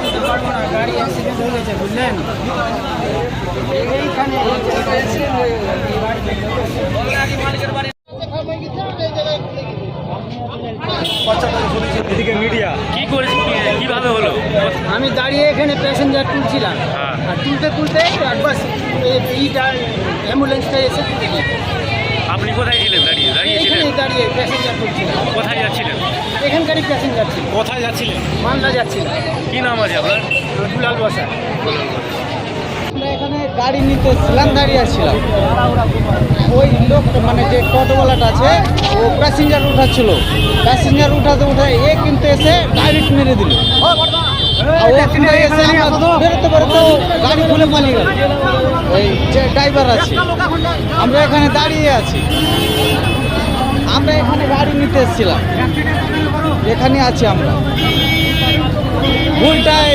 দিতে পারবো না, গাড়ি অ্যাক্সিডেন্ট হয়ে গেছে, বুঝলেন? এইখানে এদিকে মিডিয়া কি করেছে, কিভাবে হলো? আমি দাঁড়িয়ে এখানে প্যাসেঞ্জার তুলছিলাম, হ্যাঁ। আর তুলতে তুলতে একবার এইটা অ্যাম্বুলেন্সটা এসে তুলে দিয়েছে। আপনি কোথায় ছিলেন? দাঁড়িয়েছিলেন? এখানেই দাঁড়িয়ে প্যাসেঞ্জার তুলছিলাম, কোথায় যাচ্ছিলেন? এখানকারই প্যাসেঞ্জার ছিল, কোথায় যাচ্ছিলেন? মালদা যাচ্ছিলাম। কি নাম আছে আপনার? দুলাল বসা। আমরা এখানে গাড়ি নিতে এসেছিলাম, দাঁড়িয়ে আসছিলাম। ওই লোক মানে যে টোটোওয়ালাটা আছে ও প্যাসেঞ্জার উঠাচ্ছিল, প্যাসেঞ্জার উঠাতে এ কিন্তু এসে ডাইরেক্ট মেরে দিল। আর ও কিন্তু এসে আমরা বেরোতে বেরোতে গাড়ি খুলে পালিয়ে গেল। এই যে ড্রাইভার আছে, আমরা এখানে দাঁড়িয়ে আছি, আমরা এখানে গাড়ি নিতে এসেছিলাম, এখানে আছি আমরা। ভুলটাই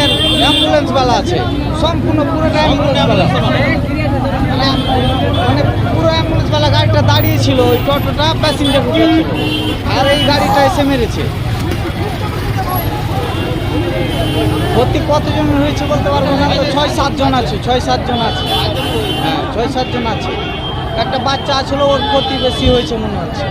এর অ্যাম্বুলেন্সওয়ালা আছে, সম্পূর্ণ পুরোটা অ্যাম্বুলেন্সওয়ালা, মানে পুরো অ্যাম্বুলেন্সওয়ালা গাড়িটা দাঁড়িয়ে ছিল, ওই টোটোটা প্যাসেঞ্জার উঠেছিল, আর এই গাড়িটা এসে মেরেছে। ভর্তি কতজন হয়েছে বলতে পারবো না, তো 6-7 জন আছে, 6-7 জন আছে, হ্যাঁ 6-7 জন আছে। একটা বাচ্চা আসলে ওর ক্ষতি বেশি হয়েছে মনে হচ্ছে।